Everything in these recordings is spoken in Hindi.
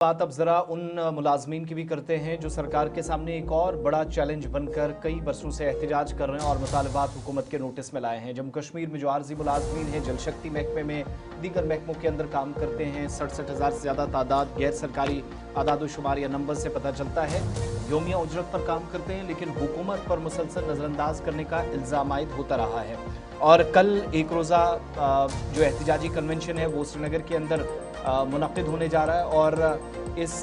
बात अब जरा उन मुलाजमीन की भी करते हैं जो सरकार के सामने एक और बड़ा चैलेंज बनकर कई बरसों से एहतजाज कर रहे हैं और मुतालबात हुकूमत के नोटिस में लाए हैं। जम्मू कश्मीर में जो आर्जी मुलाजमीन हैं, जल शक्ति महकमे में, दीगर महकमों के अंदर काम करते हैं, 67,000 से ज़्यादा तादाद गैर सरकारी आदाद शुमार या नंबर से पता चलता है। योमिया उजरत पर काम करते हैं, लेकिन हुकूमत पर मुसलसल नज़रअंदाज करने का इल्ज़ाम आयद होता रहा है। और कल एक रोज़ा जो एहतजाजी कन्वेंशन है वो श्रीनगर के अंदर मुनक़िद होने जा रहा है और इस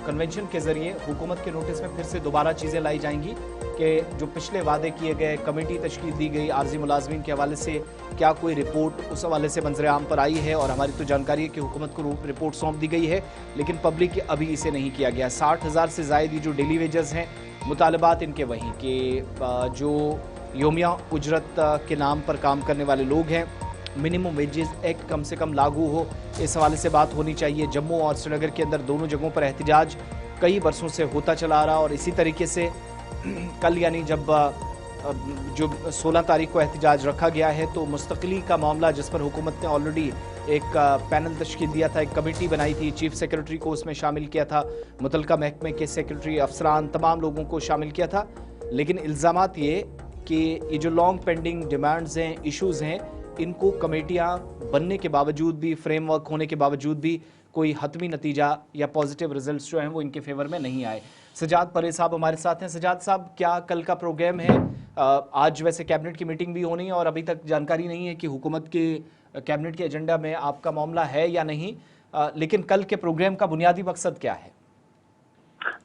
कन्वेंशन के ज़रिए हुकूमत के नोटिस में फिर से दोबारा चीज़ें लाई जाएंगी कि जो पिछले वादे किए गए, कमेटी तश्कील दी गई आर्जी मुलाजमीन के हवाले से, क्या कोई रिपोर्ट उस हवाले से मंजर आम पर आई है। और हमारी तो जानकारी है कि हुकूमत को रिपोर्ट सौंप दी गई है, लेकिन पब्लिक अभी इसे नहीं किया गया। 60,000 से ज़ायद ये जो डेली वेजेस हैं, मुतालबात इनके वहीं कि जो योमिया उजरत के नाम पर काम करने वाले लोग हैं, मिनिमम वेजेस एक्ट कम से कम लागू हो, इस हवाले से बात होनी चाहिए। जम्मू और श्रीनगर के अंदर दोनों जगहों पर एहतजाज कई बरसों से होता चला आ रहा और इसी तरीके से कल यानी जब जो 16 तारीख को एहतजाज रखा गया है तो मुस्तकिली का मामला जिस पर हुकूमत ने ऑलरेडी एक पैनल तश्कील दिया था, एक कमेटी बनाई थी, चीफ सेक्रेटरी को उसमें शामिल किया था, मुतलका महकमे के सेक्रेटरी, अफसरान, तमाम लोगों को शामिल किया था। लेकिन इल्ज़ामात ये कि ये जो लॉन्ग पेंडिंग डिमांड्स हैं, इशूज़ हैं, इनको कमेटियां बनने के बावजूद भी, फ्रेमवर्क होने के बावजूद भी कोई हतमी नतीजा या पॉजिटिव रिजल्ट्स जो हैं वो इनके फेवर में नहीं आए। सजाद परे साहब हमारे साथ हैं। सजाद साहब, क्या कल का प्रोग्राम है? आज वैसे कैबिनेट की मीटिंग भी होनी है और अभी तक जानकारी नहीं है कि हुकूमत के कैबिनेट के एजेंडा में आपका मामला है या नहीं, लेकिन कल के प्रोग्राम का बुनियादी मकसद क्या है?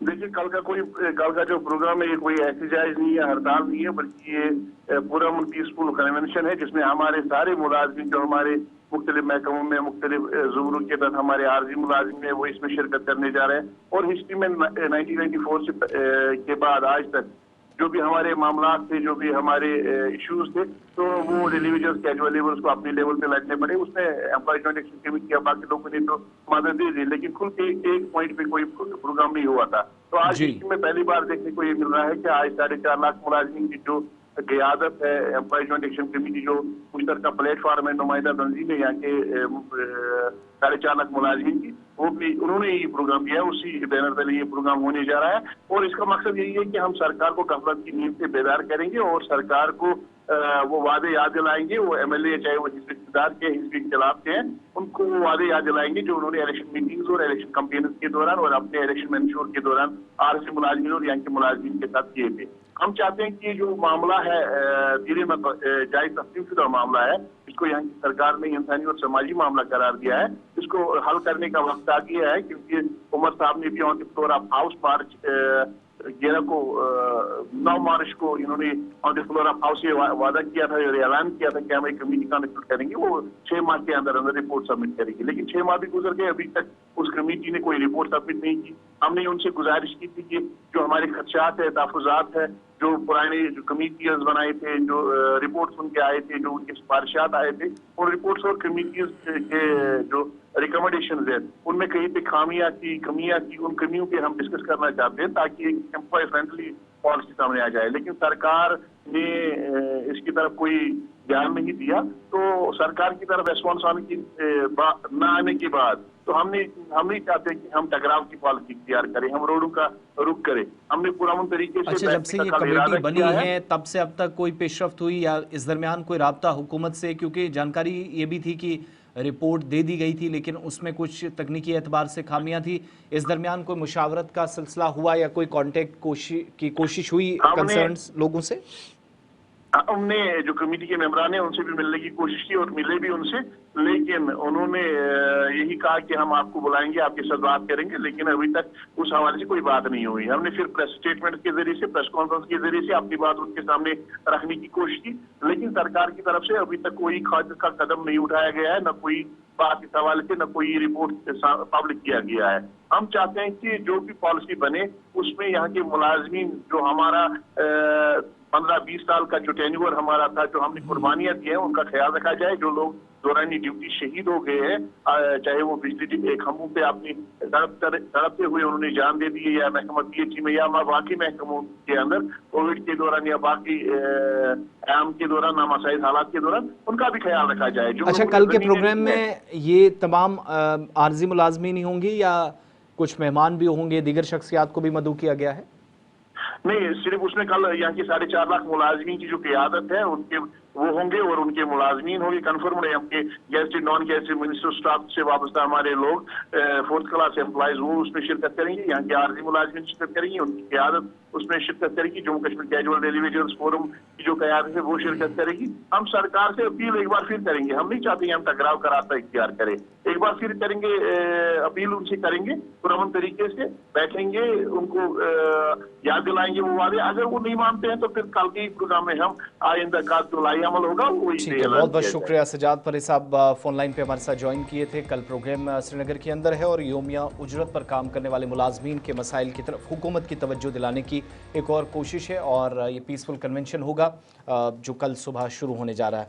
देखिए, कल का जो प्रोग्राम है ये कोई एहतजाज नहीं है, हड़ताल नहीं है, बल्कि ये पूरा पीसफुल कन्वेंशन है जिसमें हमारे सारे मुलाजिम जो हमारे मुख्तलिफ महकमों में मुख्तलिफ ज़ुमरों के तहत हमारे आर्जी मुलाजिम है वो इसमें शिरकत करने जा रहे हैं। और हिस्ट्री में 1994 से के बाद आज तक जो भी हमारे मामला थे, जो भी हमारे इश्यूज थे, तो वो डेली वेजेस कैजुअल लेबर्स को अपने लेवल पे लड़ने पड़े। उसमें एम्प्लॉय जॉइंट एक्शन कमेटी किया, बाकी लोगों ने तो मदद दे दी, लेकिन खुल के एक पॉइंट पे कोई प्रोग्राम नहीं हुआ था। तो आज में पहली बार देखने को ये मिल रहा है कि आज 4.5 लाख मुलाजिमीन की जो क़यादत है, एम्प्लॉय जॉइंट एक्शन कमेटी जो मुश्तरका प्लेटफॉर्म है, नुमाइंदा तंजीम है यहाँ के 4.5 लाख मुलाजिमीन की, वो भी उन्होंने ये प्रोग्राम किया है, उसी बैनर तले ये प्रोग्राम होने जा रहा है। और इसका मकसद यही है कि हम सरकार को गफलत की नींद से बेदार करेंगे और सरकार को वो वादे याद दिलाएंगे। वो एमएलए चाहे वो हिज़्ब इक़्तिदार के, हिज़्ब इख्तिलाफ के हैं, उनको वो वादे याद दिलाएंगे जो उन्होंने इलेक्शन मीटिंग्स और इलेक्शन कैंपेन्स के दौरान और अपने इलेक्शन मैनशूर के दौरान आरसी मुलाजिमीन और यहाँ के मुलाजिमीन के साथ किए थे। हम चाहते हैं कि जो मामला है धीरे में जायज तफसील मामला है, इसको यहाँ की सरकार ने इंसानी और समाजी मामला करार दिया है, इसको हल करने का वक्त आ गया है। क्योंकि उमर साहब ने भी on the floor of house March 9 March को इन्होंने on the floor of house ये वादा किया था और ऐलान किया था कि हम एक कमेटी कॉन्स्टिट्यूट करेंगे, वो 6 माह के अंदर अंदर रिपोर्ट सबमिट करेगी। लेकिन 6 माह भी गुजर गए, अभी तक उस कमेटी ने कोई रिपोर्ट सबमिट नहीं की। हमने उनसे गुजारिश की थी कि जो हमारे खदशात है, तहफ़्फ़ुज़ात है, जो पुराने जो कमेटियां बनाए थे, जो रिपोर्ट्स उनके आए थे, जो उनके सिफारिशात आए थे, उन रिपोर्ट्स और कमेटीज के जो रिकमेंडेशंस है उनमें कहीं पे खामियां थी, कमियां थी, उन कमियों पे हम डिस्कस करना चाहते हैं ताकि एक एम्प्लॉय फ्रेंडली पॉलिसी सामने आ जाए। लेकिन सरकार ने इसकी तरफ कोई ध्यान नहीं दिया। तो सरकार की तरफ रेस्पॉन्स आने की न आने के बाद तो हम नहीं चाहते कि हम टकराव की पॉलिसी इख्तियार करें, हम रोडों का रुख करें। हमने पुरअमन तरीके से जब से ये कमेटी बनी है तब से अब तक कोई पेशरफ्त हुई या इस दरमियान कोई राब्ता हुकूमत से? क्योंकि जानकारी ये भी थी कि रिपोर्ट दे दी गई थी लेकिन उसमें कुछ तकनीकी एतबार से खामियां थी। इस दरमियान कोई मुशावरत का सिलसिला हुआ या कोई कांटेक्ट की कोशिश हुई कंसर्न्स लोगों से? हमने जो कमेटी के मेंबरान हैं उनसे भी मिलने की कोशिश की और मिले भी उनसे, लेकिन उन्होंने यही कहा कि हम आपको बुलाएंगे, आपके साथ बात करेंगे, लेकिन अभी तक उस हवाले से कोई बात नहीं हुई। हमने फिर प्रेस स्टेटमेंट के जरिए से, प्रेस कॉन्फ्रेंस के जरिए से अपनी बात उनके सामने रखने की कोशिश की, लेकिन सरकार की तरफ से अभी तक कोई खारिज का कदम नहीं उठाया गया है, न कोई बात इस हवाले से, न कोई रिपोर्ट पब्लिक किया गया है। हम चाहते हैं कि जो भी पॉलिसी बने उसमें यहाँ के मुलाजमीन, जो हमारा 15-20 साल का जो टेन्योर हमारा था, जो हमने कुर्बानियां दी हैं, उनका ख्याल रखा जाए। जो लोग दौरानी ड्यूटी शहीद हो गए हैं, चाहे वो बिजली खंभों पे अपनी तड़पते हुए उन्होंने जान दे दी है, या महकमा पीएचई में या बाकी महकमों के अंदर कोविड के दौरान या बाकी आम के दौरान, नामासाइद हालात के दौरान, उनका भी ख्याल रखा जाए। अच्छा, कल के प्रोग्राम में ये तमाम आर्जी मुलाजमीन ही होंगी या कुछ मेहमान भी होंगे, दीगर शख्सियात को भी मदऊ किया गया है? नहीं, सिर्फ उसमें कल यहाँ की 4.5 लाख मुलाजमीन की जो क़ियादत है उनके वो होंगे और उनके मुलाजमीन होंगे। कन्फर्म है आपके gazetted non gazetted minister staff से वाबस्ता हमारे लोग, फोर्थ क्लास एम्प्लॉयज, वो उसमें शिरकत करेंगे। यहाँ के आर्जी मुलाजमीन शिरकत करेंगे, उनकी क़ियादत उसमें शिरकत करेगी। Jammu Kashmir casual daily wagers forum की जो क़यादत है वो शिरकत करेगी। हम सरकार से अपील एक बार फिर करेंगे, हम नहीं चाहते हम टकराव का रास्ता इख्तियार करें। एक बार फिर करेंगे, अपील उनसे करेंगे, पुरअमन तरीके से बैठेंगे, उनको याद दिलाएंगे वो वादे। अगर वो नहीं मानते हैं तो फिर कल के प्रोग्राम में हम आइंदा का तुलाई अमल होगा। ठीक है, बहुत बहुत शुक्रिया सजाद फरीद साहब, फोन लाइन पे हमारे साथ ज्वाइन किए थे। कल प्रोग्राम श्रीनगर के अंदर है और योमिया उजरत पर काम करने वाले मुलाजमीन के मसाइल की तरफ हुकूमत की तवज्जो दिलाने की एक और कोशिश है और ये पीसफुल कन्वेंशन होगा जो कल सुबह शुरू होने जा रहा है।